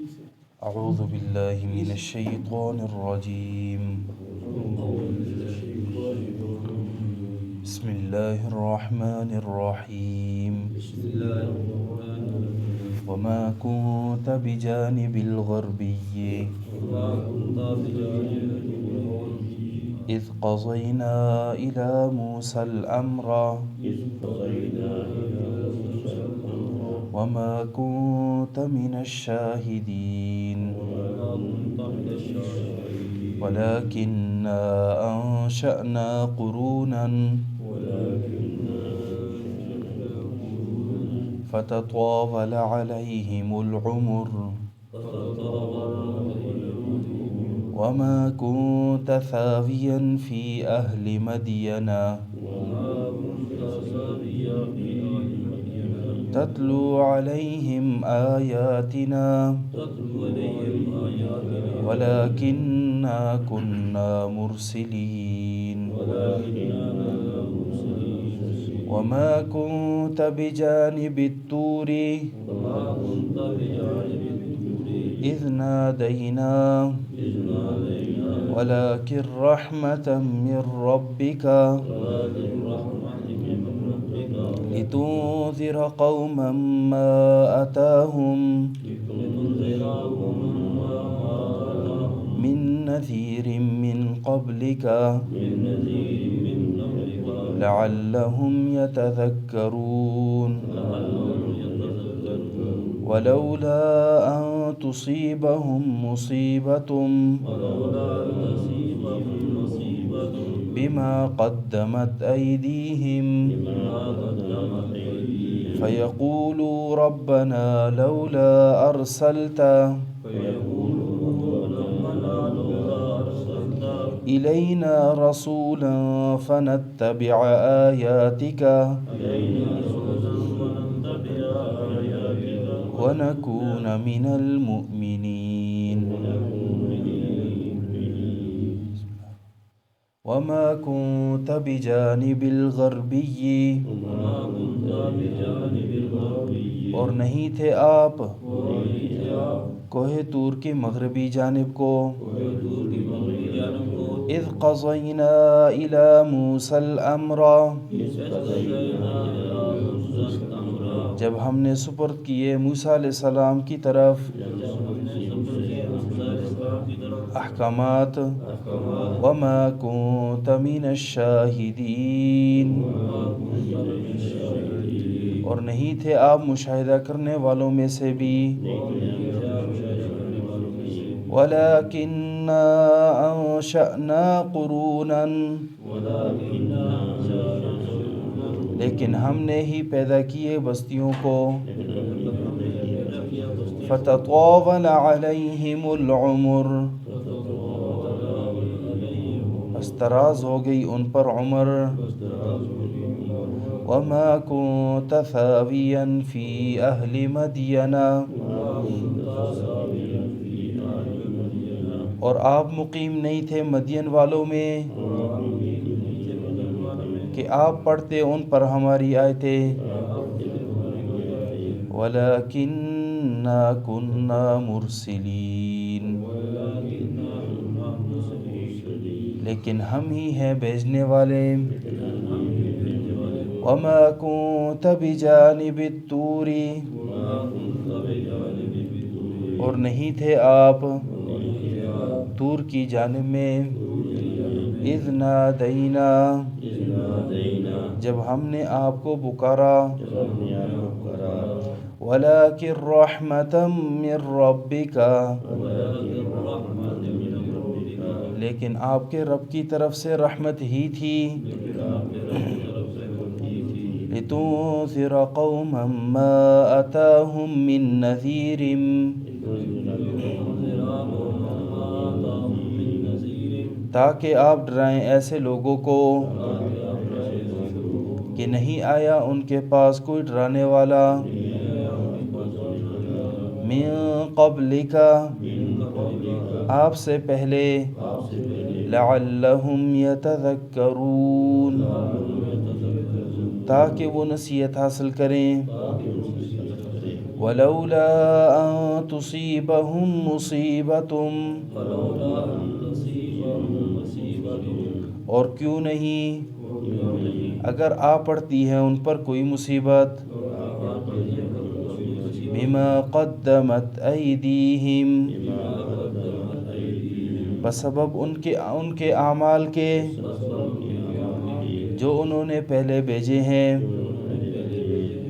اعوذ باللہ من الشیطان الرجیم بسم اللہ الرحمن الرحیم وما كنت بجانب الغربی اذ قضینا الى موسى الامر وما كنت من الشاهدين ولكننا أنشأنا قرونا فتطاول عليهم العمر وما كنت ثاويا في أهل مدين تتلو عليهم آياتنا ولكننا كنا مرسلين وما كنت بجانب الطور إذ نادينا ولكن رحمة من ربك لتنذر قوما ما أتاهم من نذير من قبلك لعلهم يتذكرون ولولا أن تصيبهم مصيبة بما قدمت أيديهم فيقولوا ربنا لولا أرسلت إلينا رسولا فنتبع آياتك ونكون من المؤمنين وما كنت بجانب الغربي اور نہیں تھے آپ کوہ طور کی مغربی جانب کو اذ قضینا الى موسى الامر جب ہم نے سپرد کیے موسیٰ علیہ السلام کی طرف احکامات وما كنت من الشاہدین اور نہیں تھے آپ مشاہدہ کرنے والوں میں سے بھی وَلَكِنَّا أَنشَأْنَا قُرُونًا لیکن ہم نے ہی پیدا کیے بستیوں کو فَتَطَاوَلَ عَلَيْهِمُ الْعُمُرُ بس دراز ہو گئی ان پر عمر وَمَا كُنْتَ ثَاوِيًا فِي أَهْلِ مَدْيَنَ اور آپ مقیم نہیں تھے مدین والوں میں کہ آپ پڑھتے ان پر ہماری آیتیں وَلَكِنَّا كُنَّا مُرْسِلِينَ لیکن ہم ہی ہیں بھیجنے والے وَمَا كُنْتَ بِجَانِبِ الطُّورِ اور نہیں تھے آپ طور کی جانب میں اذ نادینا جب ہم نے آپ کو پکارا وَلَكِنْ رَحْمَةً مِّن رَبِّكَ لیکن آپ کے رب کی طرف سے رحمت ہی تھی لِتُنذِرَ قَوْمًا مَّا أَتَاهُم مِّن نَّذِيرٍ تاکہ آپ ڈرائیں ایسے لوگوں کو کہ نہیں آیا ان کے پاس کوئی ڈرانے والا من قبلک آپ سے پہلے لعلہم یتذکرون تاکہ وہ نصیحت حاصل کریں ولولا أن تصيبهم مصيبة اور کیوں نہیں اگر آ پڑتی ہے ان پر کوئی مصیبت بما قدمت ایدیہم بسبب ان کے اعمال کے جو انہوں نے پہلے بھیجے ہیں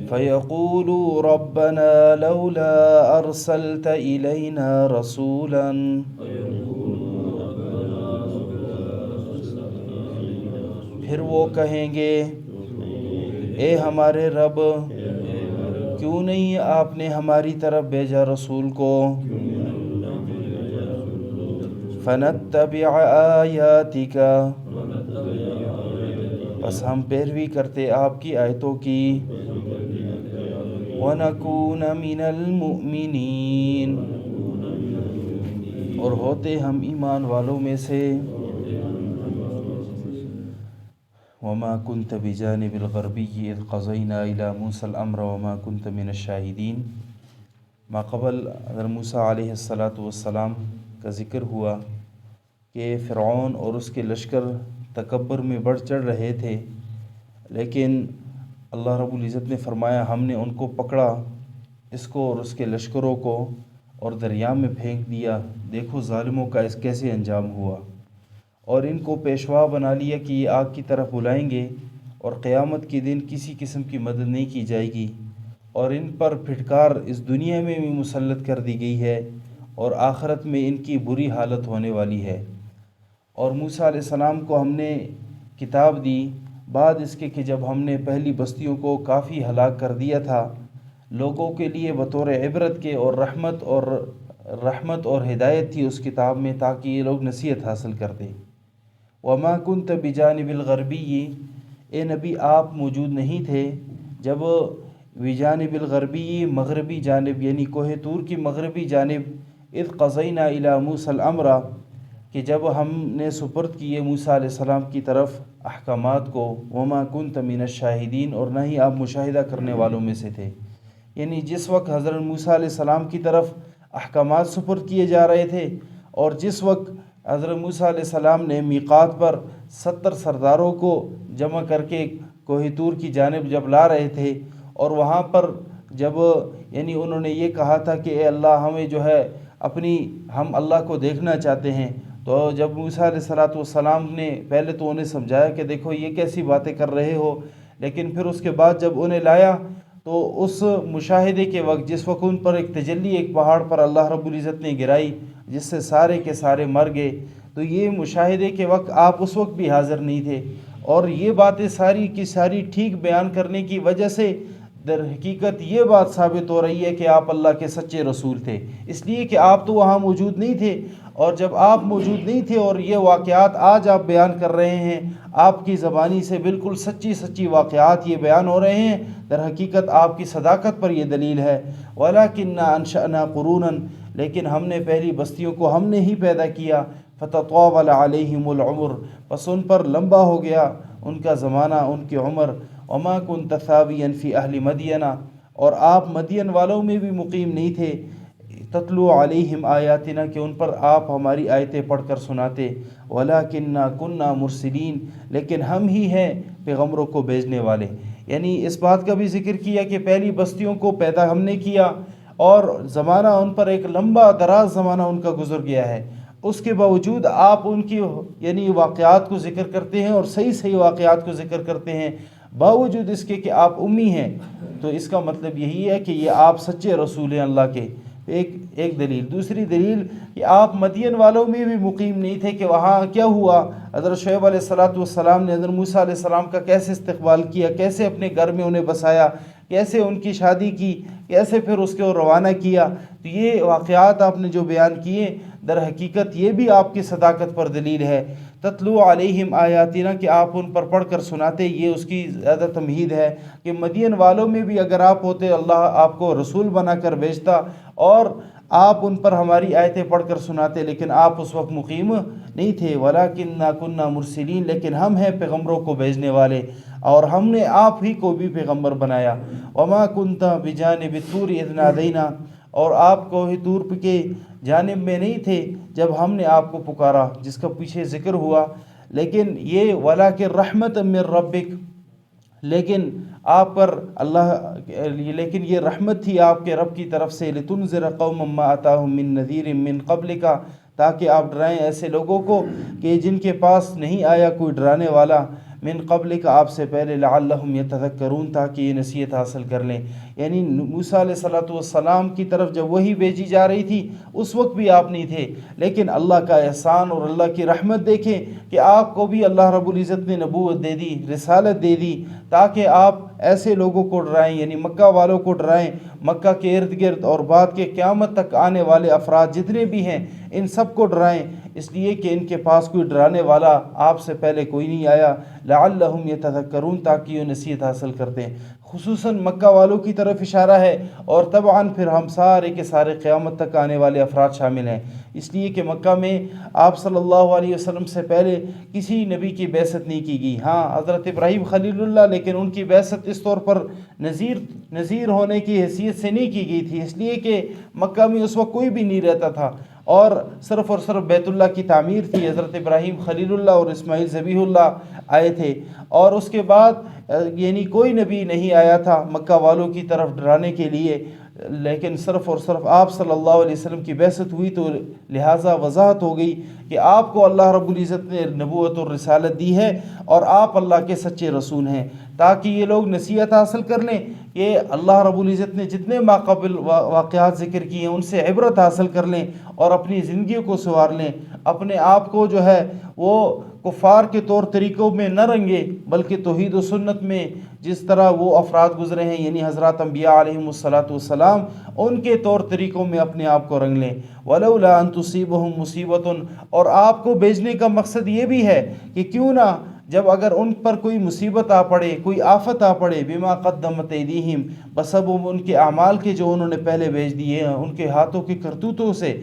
فَيَقُولُوا رَبَّنَا لَوْلَا أَرْسَلْتَ إِلَيْنَا رَسُولًا پھر وہ کہیں گے اے ہمارے رب کیوں نہیں آپ نے ہماری طرف بھیجا رسول کو فَنَتَّبِعَ آيَاتِكَ بس ہم پیروی کرتے آپ کی آیتوں کی وَنَكُونَ مِنَ الْمُؤْمِنِينَ اور ہوتے ہم ایمان والوں میں سے وَمَا كُنْتَ بِجَانِبِ الْغَرْبِيِّ إِذْ قَضَيْنَا إِلَى مُوسَى الْأَمْرَ وَمَا كُنْتَ مِنَ الشَّاهِدِينَ ماقبل حضرت موسیٰ علیہ السلام کا ذکر ہوا کہ فرعون اور اس کے لشکر تکبر میں بڑھ چڑھ رہے تھے، لیکن اللہ رب العزت نے فرمایا ہم نے ان کو پکڑا، اس کو اور اس کے لشکروں کو، اور دریا میں پھینک دیا۔ دیکھو ظالموں کا کیسے انجام ہوا، اور ان کو پیشوا بنا لیا کہ یہ آگ کی طرف بلائیں گے اور قیامت کے دن کسی قسم کی مدد نہیں کی جائے گی، اور ان پر پھٹکار اس دنیا میں بھی مسلط کر دی گئی ہے اور آخرت میں ان کی بری حالت ہونے والی ہے۔ اور موسیٰ علیہ السلام کو ہم نے کتاب دی بعد اس کے کہ جب ہم نے پہلی بستیوں کو کافی ہلاک کر دیا تھا، لوگوں کے لیے بطور عبرت کے اور رحمت اور ہدایت تھی اس کتاب میں، تاکہ یہ لوگ نصیحت حاصل کرتے۔ وَمَا كُنْتَ بِجَانِبِ الْغَرْبِيِّ اے نبی آپ موجود نہیں تھے جب بِجَانِبِ الْغَرْبِيِّ مغربی جانب یعنی کوہ طور کی مغربی جانب اِذْ قَضَيْنَا إِلَى مُوسَى الْأَمْرَ کہ جب ہم نے سپرد کیے موسیٰ علیہ السلام کی طرف احکامات کو وَمَا كُنْتَ مِنَ الشَّاهِدِينَ اور نہ ہی آپ مشاہدہ کرنے والوں میں سے تھے، یعنی جس وقت حضرت موسیٰ علیہ السلام کی طرف احکامات سپرد کیے جا رہے تھے اور جس وقت حضرت موسیٰ علیہ السلام نے میقات پر 70 سرداروں کو جمع کر کے کوہ طور کی جانب جب لا رہے تھے، اور وہاں پر جب یعنی انہوں نے یہ کہا تھا کہ اے اللہ ہمیں جو ہے ہم اللہ کو دیکھنا چاہتے ہیں، تو جب موسیٰ علیہ السلام نے پہلے تو انہیں سمجھایا کہ دیکھو یہ کیسی باتیں کر رہے ہو، لیکن پھر اس کے بعد جب انہیں لایا تو اس مشاہدے کے وقت جس وقت ان پر ایک تجلی ایک پہاڑ پر اللہ رب العزت نے گرائی جس سے سارے کے سارے مر گئے، تو یہ مشاہدے کے وقت آپ اس وقت بھی حاضر نہیں تھے، اور یہ باتیں ساری کی ساری ٹھیک بیان کرنے کی وجہ سے در حقیقت یہ بات ثابت ہو رہی ہے کہ آپ اللہ کے سچے رسول تھے، اس لیے کہ آپ تو وہاں موجود نہیں تھے، اور جب آپ موجود نہیں تھے اور یہ واقعات آج آپ بیان کر رہے ہیں، آپ کی زبانی سے بالکل سچی واقعات یہ بیان ہو رہے ہیں، در حقیقت آپ کی صداقت پر یہ دلیل ہے۔ وَلَكِنَّا أَنشَأْنَا قُرُونًا لیکن ہم نے پہلی بستیوں کو ہم نے ہی پیدا کیا، فَتَطَاوَلَ عَلَيْهِمُ الْعُمُرُ بس ان پر لمبا ہو گیا ان کا زمانہ، ان کی عمر۔ وَمَا كُنْتَ ثَاوِيًا فِي أَهْلِ مَدْيَنَ اور آپ مدین والوں میں بھی مقیم نہیں تھے، تتلو علیہم آیاتنا کہ ان پر آپ ہماری آیتیں پڑھ کر سناتے، وَلَكِنَّا كُنَّا مُرْسِلِينَ لیکن ہم ہی ہیں پیغمبروں کو بھیجنے والے۔ یعنی اس بات کا بھی ذکر کیا کہ پہلی بستیوں کو پیدا ہم نے کیا اور زمانہ ان پر ایک لمبا دراز زمانہ ان کا گزر گیا ہے، اس کے باوجود آپ ان کی یعنی واقعات کو ذکر کرتے ہیں اور صحیح واقعات کو ذکر کرتے ہیں، باوجود اس کے کہ آپ امی ہیں، تو اس کا مطلب یہی ہے کہ یہ آپ سچے رسول ہیں اللہ کے۔ ایک دلیل۔ دوسری دلیل کہ آپ مدین والوں میں بھی مقیم نہیں تھے کہ وہاں کیا ہوا، حضرت شعیب علیہ السلام نے حضرت موسیٰ علیہ السلام کا کیسے استقبال کیا، کیسے اپنے گھر میں انہیں بسایا، کیسے ان کی شادی کی، کیسے پھر اس کو روانہ کیا، تو یہ واقعات آپ نے جو بیان کیے در حقیقت یہ بھی آپ کی صداقت پر دلیل ہے۔ تتلو علیہم آیاتنا کہ آپ ان پر پڑھ کر سناتے، یہ اس کی زیادہ تمہید ہے کہ مدین والوں میں بھی اگر آپ ہوتے اللہ آپ کو رسول بنا کر بھیجتا اور آپ ان پر ہماری آیتیں پڑھ کر سناتے، لیکن آپ اس وقت مقیم نہیں تھے۔ وَلَكِنَّا كُنَّا مُرْسِلِينَ لیکن ہم ہیں پیغمبروں کو بھیجنے والے۔ اور ہم نے آپ ہی کو بھی پیغمبر بنایا. وما کنت بجانب الطور اذ نادینا، اور آپ کوہ طور کے جانب میں نہیں تھے جب ہم نے آپ کو پکارا، جس کا پیچھے ذکر ہوا. لیکن یہ ولاکن رحمت من ربک، لیکن آپ پر لیکن یہ رحمت تھی آپ کے رب کی طرف سے. لتنذر قوما ما اتاہم من نذیر من قبلک، تاکہ آپ ڈرائیں ایسے لوگوں کو کہ جن کے پاس نہیں آیا کوئی ڈرانے والا من قبلک آپ سے پہلے. لعلہم یتذکرون، تاکہ یہ نصیحت حاصل کر لیں. یعنی موسیٰ علیہ السلام کی طرف جب وحی بھیجی جا رہی تھی اس وقت بھی آپ نہیں تھے، لیکن اللہ کا احسان اور اللہ کی رحمت دیکھیں کہ آپ کو بھی اللہ رب العزت نے نبوت دے دی، رسالت دے دی، تاکہ آپ ایسے لوگوں کو ڈرائیں، یعنی مکہ والوں کو ڈرائیں، مکہ کے ارد گرد اور بعد کے قیامت تک آنے والے افراد جتنے بھی ہیں ان سب کو ڈرائیں، اس لیے کہ ان کے پاس کوئی ڈرانے والا آپ سے پہلے کوئی نہیں آیا. لعلہم یتذکرون، تاکہ یہ نصیحت حاصل کرتے ہیں. خصوصاً مکہ والوں کی طرف اشارہ ہے، اور طبعاً پھر ہم سارے کے سارے قیامت تک آنے والے افراد شامل ہیں، اس لیے کہ مکہ میں آپ صلی اللہ علیہ وسلم سے پہلے کسی نبی کی بعثت نہیں کی گئی. ہاں حضرت ابراہیم خلیل اللہ، لیکن ان کی بعثت اس طور پر نذیر ہونے کی حیثیت سے نہیں کی گئی تھی، اس لیے کہ مکہ میں اس وقت کوئی بھی نہیں رہتا تھا، اور صرف بیت اللہ کی تعمیر تھی. حضرت ابراہیم خلیل اللہ اور اسماعیل ذبیح اللہ آئے تھے، اور اس کے بعد یعنی کوئی نبی نہیں آیا تھا مکہ والوں کی طرف ڈرانے کے لیے. لیکن صرف آپ صلی اللہ علیہ وسلم کی بعثت ہوئی تو لہٰذا وضاحت ہو گئی کہ آپ کو اللہ رب العزت نے نبوت اور رسالت دی ہے، اور آپ اللہ کے سچے رسول ہیں، تاکہ یہ لوگ نصیحت حاصل کر لیں کہ اللہ رب العزت نے جتنے ماقبل واقعات ذکر کیے ہیں ان سے عبرت حاصل کر لیں، اور اپنی زندگی کو سنوار لیں، اپنے آپ کو جو ہے وہ کفار کے طور طریقوں میں نہ رنگے، بلکہ توحید و سنت میں جس طرح وہ افراد گزرے ہیں، یعنی حضرات انبیاء علیہم الصلاۃ ان کے طور طریقوں میں اپنے آپ کو رنگ لیں. ولولا ان تصیبہم مصیبۃ، اور آپ کو بھیجنے کا مقصد یہ بھی ہے کہ کیوں نہ جب اگر ان پر کوئی مصیبت آ پڑے، کوئی آفت آ پڑے، بما قدمت ایدیہم، بسبب ان کے اعمال کے جو انہوں نے پہلے بھیج دیے ہیں، ان کے ہاتھوں کی کرتوتوں سے،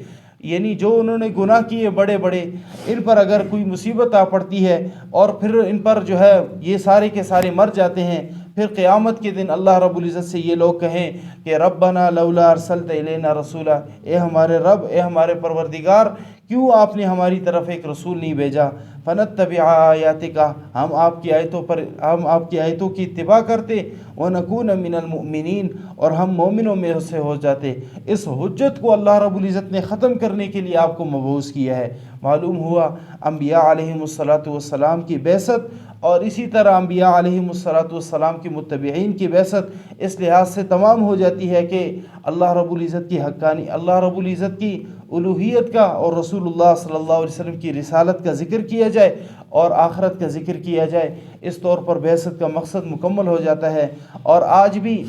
یعنی جو انہوں نے گناہ کیے بڑے بڑے، ان پر اگر کوئی مصیبت آ پڑتی ہے اور پھر ان پر جو ہے یہ سارے کے سارے مر جاتے ہیں، پھر قیامت کے دن اللہ رب العزت سے یہ لوگ کہیں کہ ربنا لولا ارسلت الینا رسولا، اے ہمارے رب، اے ہمارے پروردگار، کیوں آپ نے ہماری طرف ایک رسول نہیں بھیجا؟ فنتبع آیاتک، ہم آپ کی آیتوں کی اتباع کرتے، ونکون من المؤمنین، اور ہم مومنوں میں سے ہو جاتے. اس حجت کو اللہ رب العزت نے ختم کرنے کے لیے آپ کو مبعوث کیا ہے. معلوم ہوا انبیاء علیہم السلام کی بعثت، اور اسی طرح انبیاء علیہم السلام کی متبعین کی بعثت اس لحاظ سے تمام ہو جاتی ہے کہ اللہ رب العزت کی حقانی، اللہ رب العزت کی الوہیت کا اور رسول اللہ صلی اللہ علیہ وسلم کی رسالت کا ذکر کیا جائے اور آخرت کا ذکر کیا جائے. اس طور پر بعثت کا مقصد مکمل ہو جاتا ہے. اور آج بھی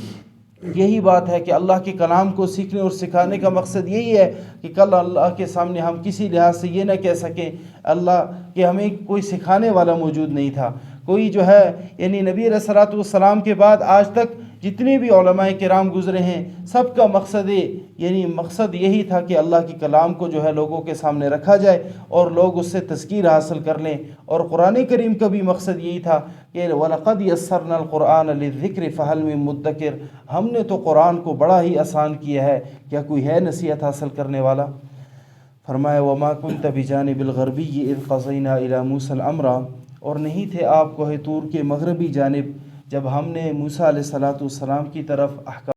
یہی بات ہے کہ اللہ کے کلام کو سیکھنے اور سکھانے کا مقصد یہی ہے کہ کل اللہ کے سامنے ہم کسی لحاظ سے یہ نہ کہہ سکیں اللہ کہ ہمیں کوئی سکھانے والا موجود نہیں تھا. کوئی جو ہے یعنی نبی علیہ السلام کے بعد آج تک جتنے بھی علماء کرام گزرے ہیں، سب کا مقصد یہی تھا کہ اللہ کے کلام کو جو ہے لوگوں کے سامنے رکھا جائے اور لوگ اس سے تذکیر حاصل کر لیں. اور قرآن کریم کا بھی مقصد یہی تھا کہ وَلَقَدْ يَسَّرْنَا الْقُرْآنَ لِلذِّكْرِ فَهَلْ مِن مُدَّكِرٍ، ہم نے تو قرآن کو بڑا ہی آسان کیا ہے، کیا کوئی ہے نصیحت حاصل کرنے والا؟ فرمایا وَمَا كُنْتَ بِجَانِبِ الْغَرْبِيِّ إِذْ قَضَيْنَا إِلَى مُوسَى الْأَمْرَ، اور نہیں تھے آپ کوہ طور کے مغربی جانب جب ہم نے موسیٰ علیہ السلام کی طرف احکام